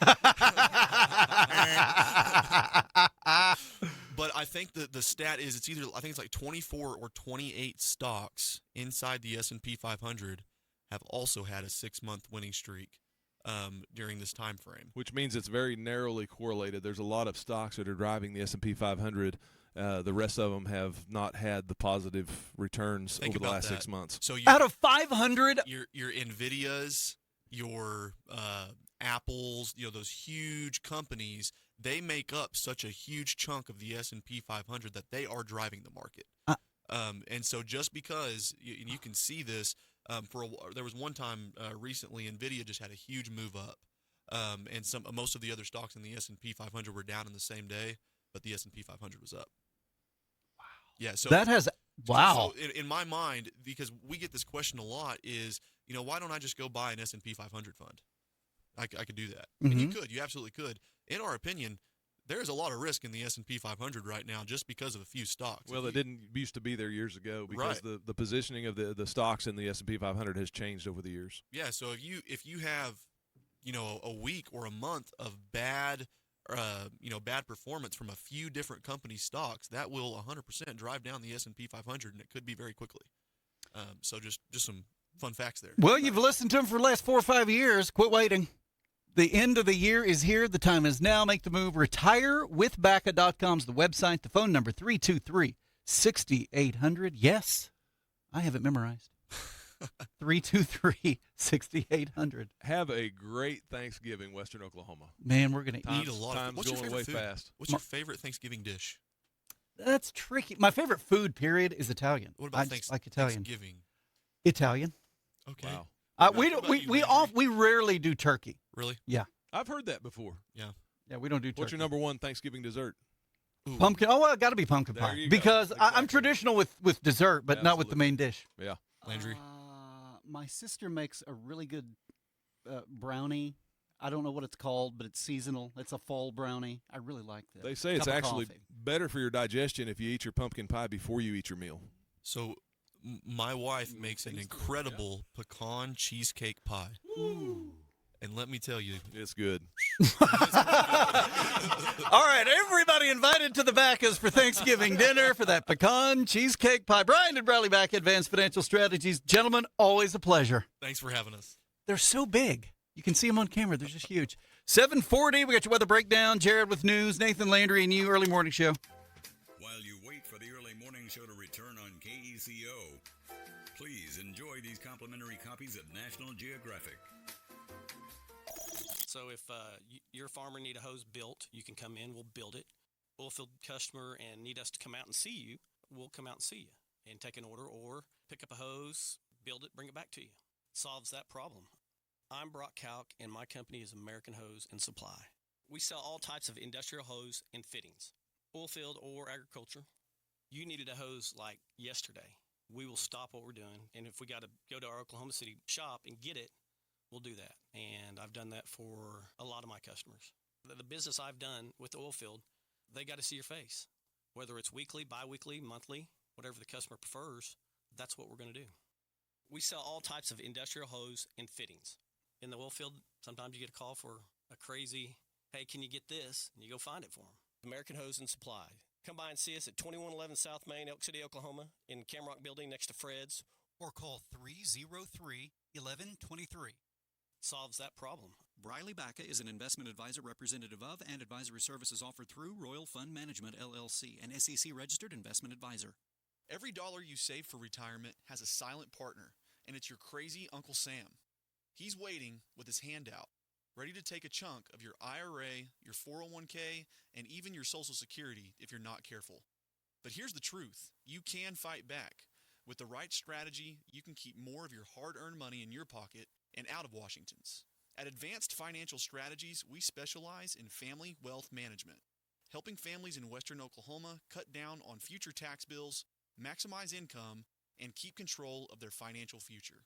But I think the stat is I think it's like 24 or 28 stocks inside the S&P 500 have also had a 6-month winning streak during this time frame. Which means it's very narrowly correlated. There's a lot of stocks that are driving the S&P 500. The rest of them have not had the positive returns over the last 6 months. So out of 500, your Nvidias, your Apples, those huge companies, they make up such a huge chunk of the S&P 500 that they are driving the market. And so just because you can see this, there was one time recently, Nvidia just had a huge move up, and most of the other stocks in the S&P 500 were down in the same day, but the S&P 500 was up. Wow. Yeah. So that has wow. So in my mind, because we get this question a lot, is why don't I just go buy an S&P 500 fund? I could do that, and you absolutely could. In our opinion, there is a lot of risk in the S&P 500 right now just because of a few stocks. Well, it didn't used to be there years ago, because the positioning of the stocks in the S&P 500 has changed over the years. Yeah, so if you have a week or a month of bad performance from a few different company stocks, that will 100% drive down the S&P 500, and it could be very quickly. So just some fun facts there. Well, you've listened to them for the last 4 or 5 years. Quit waiting. The end of the year is here. The time is now. Make the move. RetireWithBACA.com is the website. The phone number, 323-6800. Yes, I have it memorized. 323-6800. Have a great Thanksgiving, Western Oklahoma. Man, we're going to eat a lot. Time's What's your going favorite way food? fast. What's your favorite Thanksgiving dish? That's tricky. My favorite food, period, is Italian. What about like Italian. Thanksgiving? Italian. Okay. Wow. We rarely do turkey. Really? Yeah. I've heard that before. Yeah. Yeah, we don't do turkey. What's your number one Thanksgiving dessert? Ooh. Pumpkin. Oh, well, it got to be pumpkin There pie you go. because I'm Exactly. traditional with dessert, but not with the Absolutely. main dish. Yeah. Landry? My sister makes a really good brownie. I don't know what it's called, but it's seasonal. It's a fall brownie. I really like that. They say it's Cup of actually coffee. better for your digestion if you eat your pumpkin pie before you eat your meal. So my wife makes an incredible pecan cheesecake pie. Ooh. And let me tell you, It's good. All right, everybody invited to the Baccas for Thanksgiving dinner for that pecan cheesecake pie. Brian and Bradley Back, Advanced Financial Strategies. Gentlemen, always a pleasure. thanks for having us. They're so big. You can see them on camera. They're just huge. 7:40, we got your weather breakdown. Jared with news, Nathan Landry, and you, early morning show. While you wait for the early morning show to return on KECO, please enjoy these complimentary copies of National Geographic. So if your farmer need a hose built, you can come in, we'll build it. Oilfield customer and need us to come out and see you, we'll come out and see you and take an order or pick up a hose, build it, bring it back to you. Solves that problem. I'm Brock Kalk and my company is American Hose and Supply. We sell all types of industrial hose and fittings, oilfield or agriculture. You needed a hose like yesterday. We will stop what we're doing, and if we got to go to our Oklahoma City shop and get it, we'll do that. And I've done that for a lot of my customers. The business I've done with the oil field, they got to see your face. Whether it's weekly, bi-weekly, monthly, whatever the customer prefers, that's what we're going to do. We sell all types of industrial hose and fittings. In the oil field, sometimes you get a call for a crazy, hey, can you get this? And you go find it for them. American Hose and Supply. Come by and see us at 2111 South Main, Elk City, Oklahoma, in Camrock Building next to Fred's. Or call 303-1123. Solves that problem. Briley Bacca is an investment advisor representative of and advisory services offered through Royal Fund Management, LLC, an SEC-registered investment advisor. Every dollar you save for retirement has a silent partner, and it's your crazy Uncle Sam. He's waiting with his hand out, ready to take a chunk of your IRA, your 401k, and even your Social Security if you're not careful. But here's the truth. You can fight back. With the right strategy, you can keep more of your hard-earned money in your pocket and out of Washington's. At Advanced Financial Strategies, we specialize in family wealth management, helping families in western Oklahoma cut down on future tax bills, maximize income, and keep control of their financial future.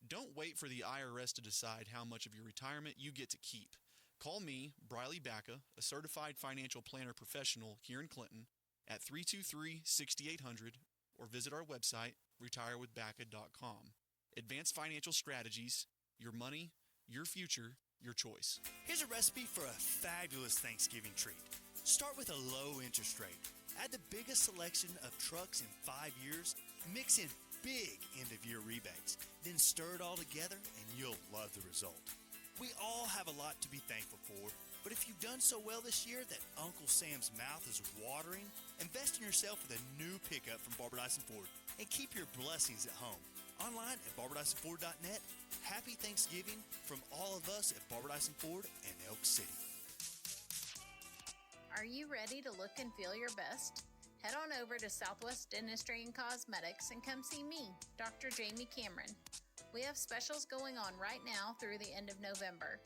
Don't wait for the IRS to decide how much of your retirement you get to keep. Call me, Briley Bacca, a certified financial planner professional here in Clinton, at 323-6800, or visit our website, retirewithbacca.com. Advanced Financial Strategies, your money, your future, your choice. Here's a recipe for a fabulous Thanksgiving treat. Start with a low interest rate. Add the biggest selection of trucks in 5 years. Mix in big end-of-year rebates. Then stir it all together and you'll love the result. We all have a lot to be thankful for, but if you've done so well this year that Uncle Sam's mouth is watering, invest in yourself with a new pickup from Barbara Dyson Ford and keep your blessings at home. Online at barbardysonford.net. Happy Thanksgiving from all of us at Barbara Dyson Ford and Elk City. Are you ready to look and feel your best? Head on over to Southwest Dentistry and Cosmetics and come see me, Dr. Jamie Cameron. We have specials going on right now through the end of November.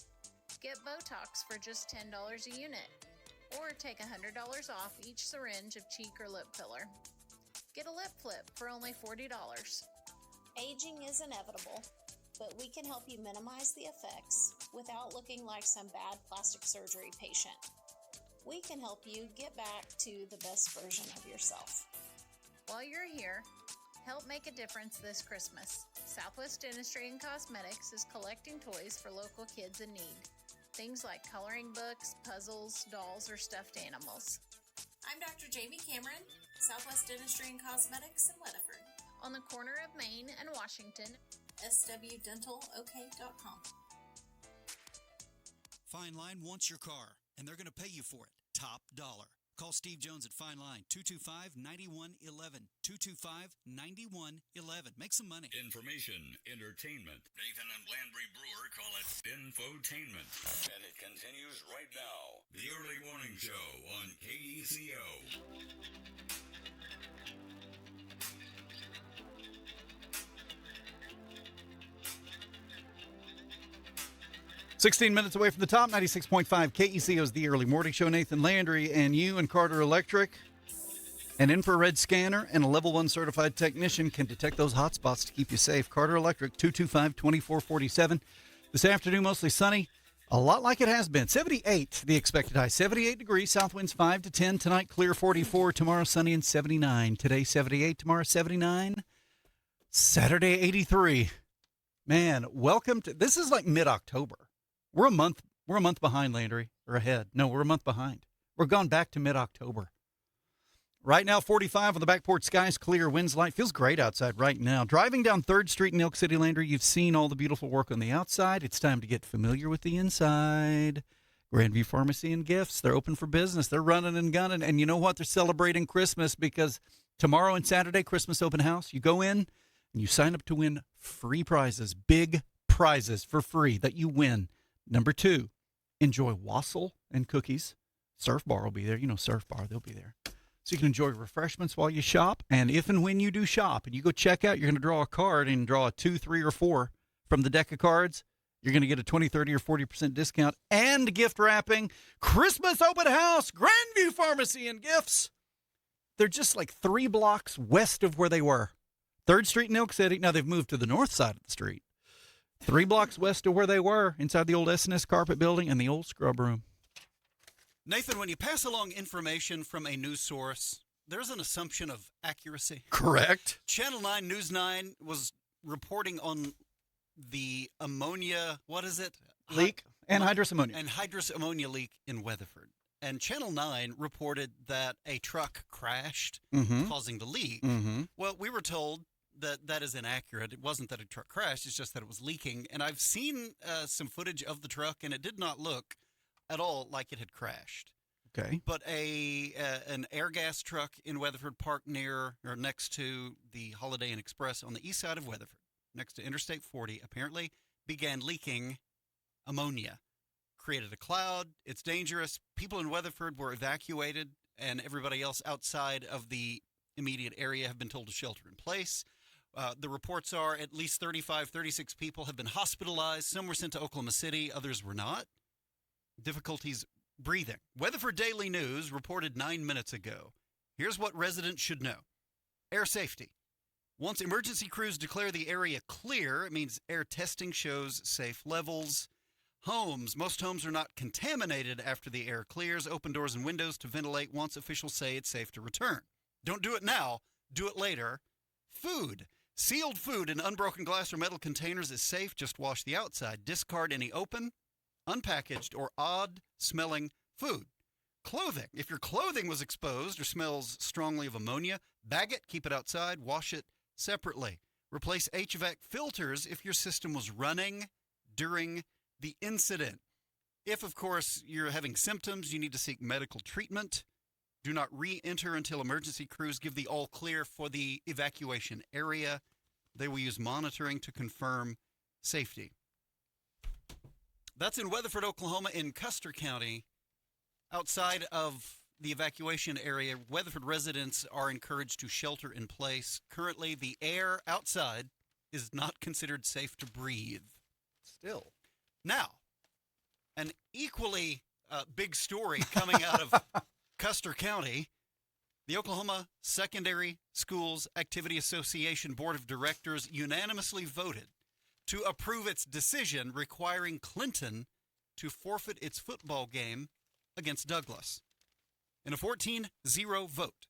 Get Botox for just $10 a unit, or take $100 off each syringe of cheek or lip filler. Get a lip flip for only $40. Aging is inevitable, but we can help you minimize the effects without looking like some bad plastic surgery patient. We can help you get back to the best version of yourself. While you're here, help make a difference this Christmas. Southwest Dentistry and Cosmetics is collecting toys for local kids in need. Things like coloring books, puzzles, dolls, or stuffed animals. I'm Dr. Jamie Cameron, Southwest Dentistry and Cosmetics in Weatherford. On the corner of Main and Washington, swdentalok.com. Fine Line wants your car, and they're going to pay you for it. Top dollar. Call Steve Jones at Fine Line, 225-9111, 225-9111. Make some money. Information, entertainment. Nathan and Landry Brewer call it infotainment. And it continues right now. The Early Morning Show on KECO. 16 minutes away from the top, 96.5 KECO's The Early Morning Show. Nathan Landry and you and Carter Electric. An infrared scanner and a level 1 certified technician can detect those hot spots to keep you safe. Carter Electric, 225-2447. This afternoon, mostly sunny. A lot like it has been. 78, the expected high. 78 degrees. South winds 5 to 10. Tonight, clear 44. Tomorrow, sunny and 79. Today, 78. Tomorrow, 79. Saturday, 83. Man, welcome to... This is like mid-October. We're a month behind, Landry, or ahead. No, we're a month behind. We're gone back to mid-October. Right now, 45 on the back porch, skies clear, winds light. Feels great outside right now. Driving down 3rd Street in Elk City, Landry, you've seen all the beautiful work on the outside. It's time to get familiar with the inside. Grandview Pharmacy and Gifts, they're open for business. They're running and gunning. And you know what? They're celebrating Christmas because tomorrow and Saturday, Christmas open house, you go in and you sign up to win free prizes, big prizes for free that you win. Number 2, enjoy wassail and cookies. Surf Bar will be there. You know Surf Bar, they'll be there. So you can enjoy refreshments while you shop. And if and when you do shop and you go check out, you're going to draw a card and draw a 2, 3, or 4 from the deck of cards. You're going to get a 20, 30, or 40% discount and gift wrapping. Christmas open house, Grandview Pharmacy and Gifts. They're just like 3 blocks west of where they were. 3rd Street in Elk City. Now they've moved to the north side of the street. 3 blocks west of where they were, inside the old S&S Carpet Building and the old Scrub Room. Nathan, when you pass along information from a news source, there's an assumption of accuracy. Correct. Channel 9, News 9 was reporting on the ammonia, what is it? Leak. Anhydrous ammonia. Anhydrous ammonia leak in Weatherford. And Channel 9 reported that a truck crashed, causing the leak. Well, we were told that is inaccurate. It wasn't that a truck crashed, it's just that it was leaking. And I've seen some footage of the truck, and it did not look at all like it had crashed. Okay. But an air gas truck in Weatherford parked near or next to the Holiday Inn Express on the east side of Weatherford, next to Interstate 40, apparently began leaking ammonia. Created a cloud. It's dangerous. People in Weatherford were evacuated, and everybody else outside of the immediate area have been told to shelter in place. The reports are at least 35, 36 people have been hospitalized. Some were sent to Oklahoma City. Others were not. Difficulties breathing. Weatherford Daily News reported 9 minutes ago. Here's what residents should know. Air safety. Once emergency crews declare the area clear, it means air testing shows safe levels. Homes. Most homes are not contaminated after the air clears. Open doors and windows to ventilate once officials say it's safe to return. Don't do it now. Do it later. Food. Sealed food in unbroken glass or metal containers is safe. Just wash the outside. Discard any open, unpackaged, or odd-smelling food. Clothing. If your clothing was exposed or smells strongly of ammonia, bag it, keep it outside, wash it separately. Replace HVAC filters if your system was running during the incident. If, of course, you're having symptoms, you need to seek medical treatment. Do not re-enter until emergency crews give the all clear for the evacuation area. They will use monitoring to confirm safety. That's in Weatherford, Oklahoma, in Custer County. Outside of the evacuation area, Weatherford residents are encouraged to shelter in place. Currently, the air outside is not considered safe to breathe. Still. Now, an equally big story coming out of Custer County. The Oklahoma Secondary Schools Activity Association Board of Directors unanimously voted to approve its decision requiring Clinton to forfeit its football game against Douglas. In a 14-0 vote,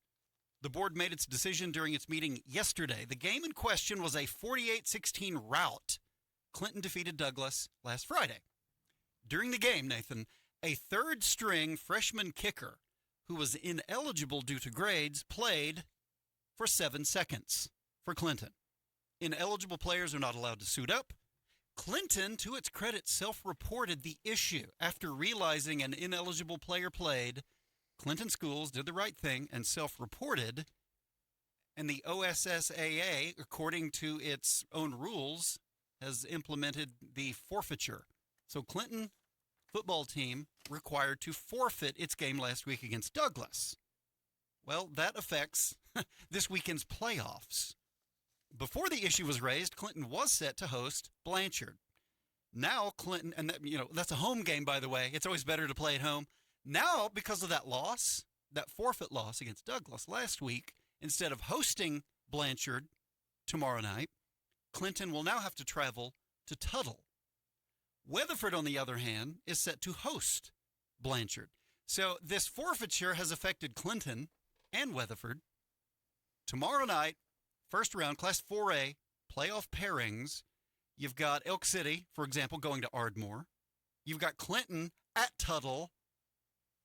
the board made its decision during its meeting yesterday. The game in question was a 48-16 rout. Clinton defeated Douglas last Friday. During the game, Nathan, a third-string freshman kicker who was ineligible due to grades played for 7 seconds for Clinton. Ineligible players are not allowed to suit up. Clinton, to its credit, self-reported the issue. After realizing an ineligible player played, Clinton Schools did the right thing and self-reported, and the OSSAA, according to its own rules, has implemented the forfeiture. So Clinton football team required to forfeit its game last week against Douglas. Well, that affects this weekend's playoffs. Before the issue was raised, Clinton was set to host Blanchard. Now Clinton, and that's a home game, by the way. It's always better to play at home. Now, because of that loss, that forfeit loss against Douglas last week, instead of hosting Blanchard tomorrow night, Clinton will now have to travel to Tuttle. Weatherford, on the other hand, is set to host Blanchard. So this forfeiture has affected Clinton and Weatherford. Tomorrow night, first round, Class 4A, playoff pairings. You've got Elk City, for example, going to Ardmore. You've got Clinton at Tuttle.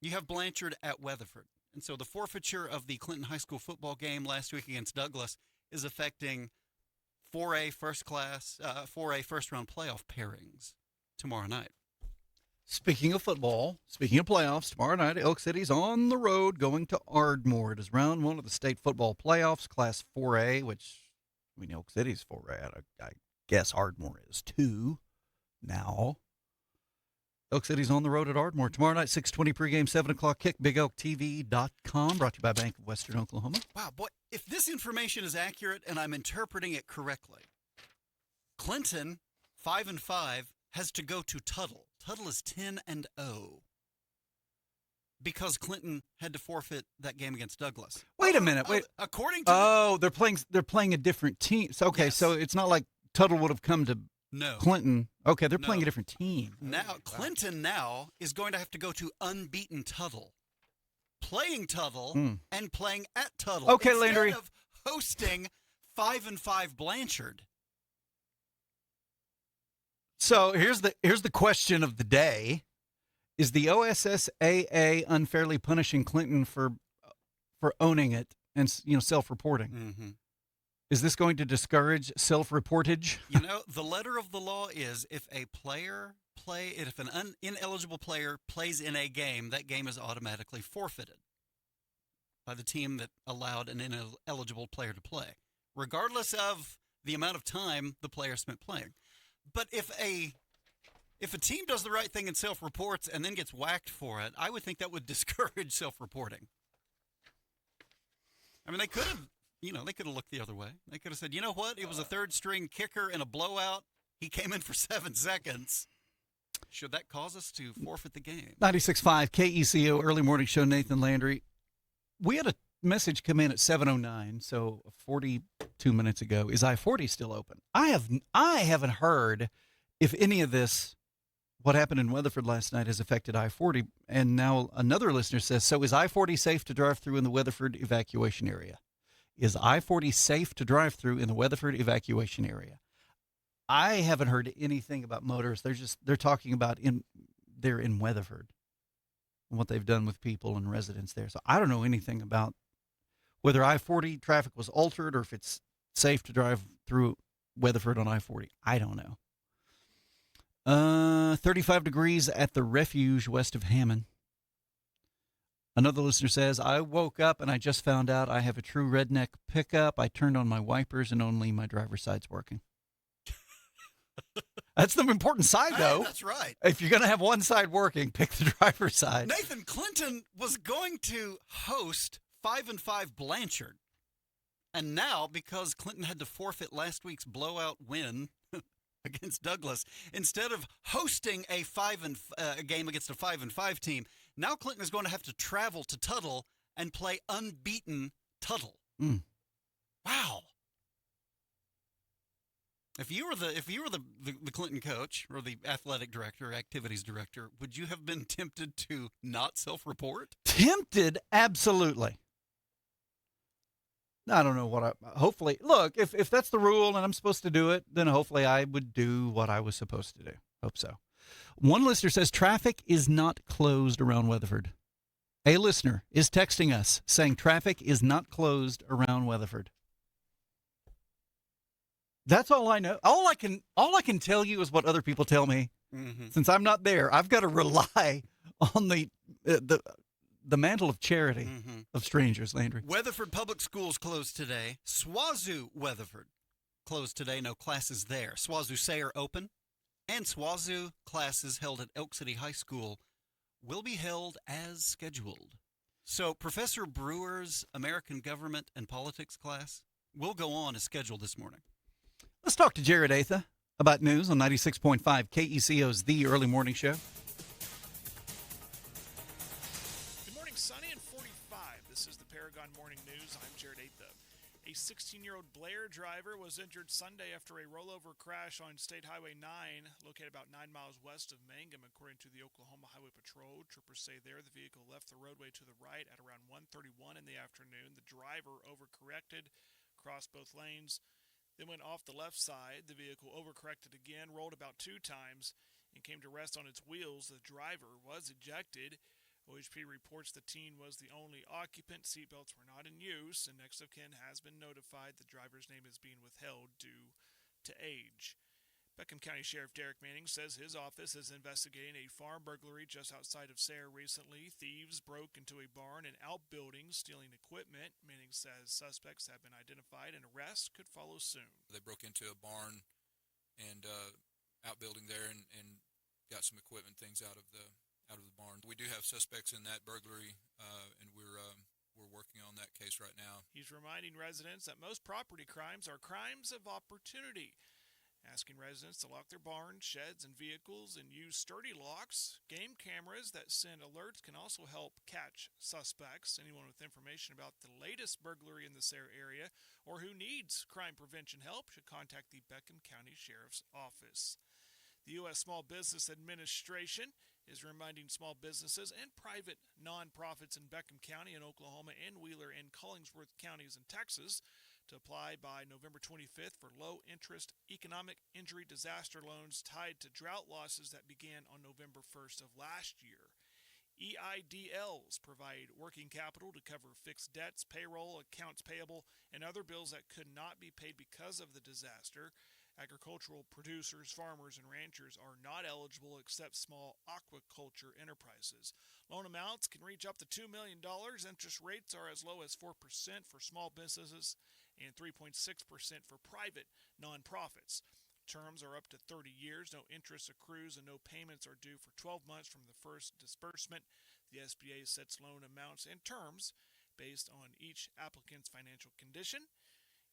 You have Blanchard at Weatherford. And so the forfeiture of the Clinton High School football game last week against Douglas is affecting 4A first round playoff pairings tomorrow night. Speaking of football, speaking of playoffs, tomorrow night, Elk City's on the road going to Ardmore. It is round one of the state football playoffs, Class 4A, which, Elk City's 4A. I guess Ardmore is 2 now. Elk City's on the road at Ardmore. Tomorrow night, 6:20 pregame, 7 o'clock kick, BigElkTV.com, brought to you by Bank of Western Oklahoma. Wow, boy, if this information is accurate and I'm interpreting it correctly, Clinton, 5-5, has to go to Tuttle. Tuttle is 10-0 because Clinton had to forfeit that game against Douglas. Wait a minute. Wait. According to they're playing a different team. So, okay, Yes. so it's not like Tuttle would have come to No. Clinton. Okay, they're No. playing a different team. Now, Clinton now is going to have to go to unbeaten Tuttle, playing Tuttle and playing at Tuttle. Okay, instead Landry. of hosting 5-5 Blanchard. So here's the question of the day: is the OSSAA unfairly punishing Clinton for owning it and self-reporting? Mm-hmm. Is this going to discourage self-reportage? The letter of the law is if an ineligible player plays in a game, that game is automatically forfeited by the team that allowed an ineligible player to play, regardless of the amount of time the player spent playing. But if a team does the right thing and self-reports and then gets whacked for it, I would think that would discourage self-reporting. I mean, they could have looked the other way. They could have said, you know what? It was a third-string kicker in a blowout. He came in for 7 seconds. Should that cause us to forfeit the game? 96.5 KECO early morning show. Nathan Landry. We had a message come in at 7:09, so 42 minutes ago. Is I-40 still open? I haven't heard if any of this, what happened in Weatherford last night, has affected I-40. And now another listener says, so is I-40 safe to drive through in the Weatherford evacuation area? Is I-40 safe to drive through in the Weatherford evacuation area? I haven't heard anything about motors. They're talking about they're in Weatherford and what they've done with people and residents there. So I don't know anything about whether I-40 traffic was altered or if it's safe to drive through Weatherford on I-40. I don't know. 35 degrees at the Refuge west of Hammond. Another listener says, I woke up and I just found out I have a true redneck pickup. I turned on my wipers and only my driver's side's working. That's the important side, though. That's right. If you're going to have one side working, pick the driver's side. Nathan, Clinton was going to host 5-5 Blanchard. And now, because Clinton had to forfeit last week's blowout win against Douglas, instead of hosting a game against a 5-5 team, now Clinton is going to have to travel to Tuttle and play unbeaten Tuttle. Wow. If you were the Clinton coach or the athletic director, activities director, would you have been tempted to not self-report? Tempted? Absolutely. I don't know hopefully, look, if that's the rule and I'm supposed to do it, then hopefully I would do what I was supposed to do. Hope so. One listener says traffic is not closed around Weatherford. A listener is texting us saying traffic is not closed around Weatherford. That's all I know. All I can tell you is what other people tell me. Mm-hmm. Since I'm not there, I've got to rely on the mantle of charity of strangers, Landry. Weatherford Public Schools closed today. SWAZU Weatherford closed today. No classes there. SWAZU Sayre open. And SWAZU classes held at Elk City High School will be held as scheduled. So Professor Brewer's American Government and Politics class will go on as scheduled this morning. Let's talk to Jared Atha. about news on 96.5 KECO's The Early Morning Show. Good morning, sunny and 45. This is the Paragon Morning News. I'm Jared Atha. A 16-year-old Blair driver was injured Sunday after a rollover crash on State Highway 9, located about 9 miles west of Mangum, according to the Oklahoma Highway Patrol. Troopers say there the vehicle left the roadway to the right at around 1:31 in the afternoon. The driver overcorrected, crossed both lanes, then went off the left side. The vehicle overcorrected again, rolled about 2 times, and came to rest on its wheels. The driver was ejected. OHP reports the teen was the only occupant. Seatbelts were not in use, and next of kin has been notified. The driver's name is being withheld due to age. Beckham County Sheriff Derek Manning says his office is investigating a farm burglary just outside of Sayre recently. Thieves broke into a barn and outbuildings, stealing equipment. Manning says suspects have been identified and arrests could follow soon. They broke into a barn and outbuilding there and got some equipment, things out of the barn. We do have suspects in that burglary, and we're working on that case right now. He's reminding residents that most property crimes are crimes of opportunity, asking residents to lock their barns, sheds, and vehicles and use sturdy locks. Game cameras that send alerts can also help catch suspects. Anyone with information about the latest burglary in the Sayre area or who needs crime prevention help should contact the Beckham County Sheriff's Office. The U.S. Small Business Administration is reminding small businesses and private nonprofits in Beckham County in Oklahoma and Wheeler and Collingsworth counties in Texas to apply by November 25th for low-interest economic injury disaster loans tied to drought losses that began on November 1st of last year. EIDLs provide working capital to cover fixed debts, payroll, accounts payable, and other bills that could not be paid because of the disaster. Agricultural producers, farmers, and ranchers are not eligible except small aquaculture enterprises. Loan amounts can reach up to $2 million. Interest rates are as low as 4% for small businesses and 3.6% for private nonprofits. Terms are up to 30 years. No interest accrues and no payments are due for 12 months from the first disbursement. The SBA sets loan amounts and terms based on each applicant's financial condition.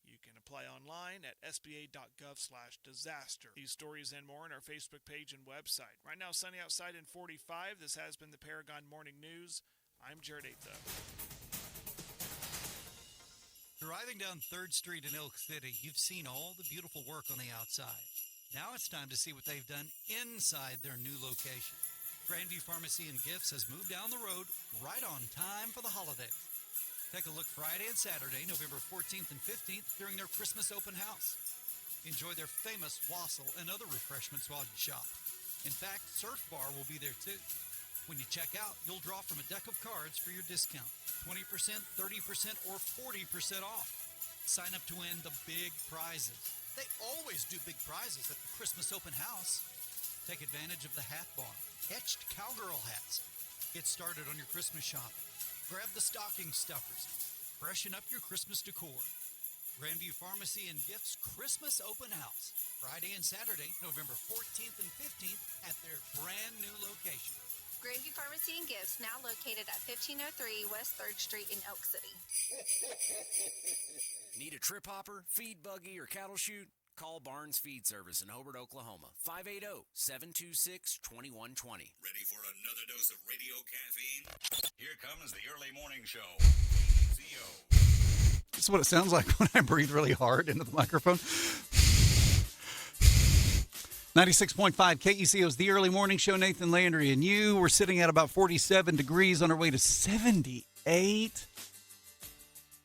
You can apply online at sba.gov/disaster. These stories and more on our Facebook page and website. Right now, sunny outside in 45. This has been the Paragon Morning News. I'm Jared Atha. Driving down 3rd Street in Elk City, you've seen all the beautiful work on the outside. Now it's time to see what they've done inside their new location. Grandview Pharmacy and Gifts has moved down the road right on time for the holidays. Take a look Friday and Saturday, November 14th and 15th, during their Christmas open house. Enjoy their famous wassail and other refreshments while you shop. In fact, Surf Bar will be there too. When you check out, you'll draw from a deck of cards for your discount. 20%, 30%, or 40% off. Sign up to win the big prizes. They always do big prizes at the Christmas open house. Take advantage of the hat bar, etched cowgirl hats. Get started on your Christmas shopping. Grab the stocking stuffers. Freshen up your Christmas decor. Grandview Pharmacy and Gifts Christmas Open House. Friday and Saturday, November 14th and 15th at their brand new location. Grandview Pharmacy and Gifts, now located at 1503 West 3rd Street in Elk City. Need a trip hopper, feed buggy, or cattle chute? Call Barnes Feed Service in Hobart, Oklahoma. 580-726-2120. Ready for another dose of radio caffeine? Here comes the early morning show. KECO. This is what it sounds like when I breathe really hard into the microphone. 96.5 KECO's The Early Morning Show. Nathan Landry and you. We're sitting at about 47 degrees on our way to 78.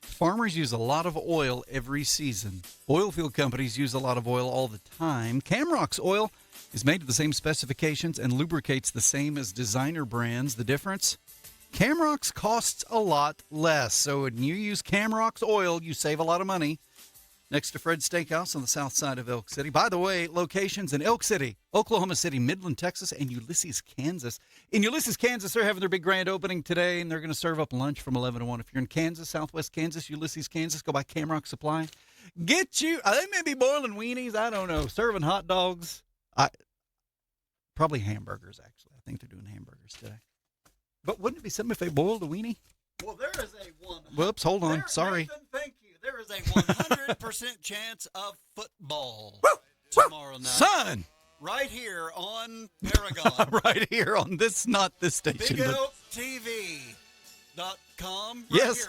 Farmers use a lot of oil every season. Oil field companies use a lot of oil all the time. Camrock's oil is made to the same specifications and lubricates the same as designer brands. The difference? Camrock's costs a lot less. So when you use Camrock's oil, you save a lot of money. Next to Fred's Steakhouse on the south side of Elk City. By the way, locations in Elk City, Oklahoma City, Midland, Texas, and Ulysses, Kansas. In Ulysses, Kansas, they're having their big grand opening today, and they're going to serve up lunch from 11 to 1. If you're in Kansas, southwest Kansas, Ulysses, Kansas, go by Camrock Supply. Get you, they may be boiling weenies, I don't know, serving hot dogs. Probably hamburgers, actually. I think they're doing hamburgers today. But wouldn't it be something if they boiled a weenie? Well, there is a one. Whoops, hold on. Sorry. Nathan, thank you. There is a 100% chance of football. tomorrow night. Son! Right here on Paragon. Right here on this, not this station. but BigOakTV.com. Yes. Right here.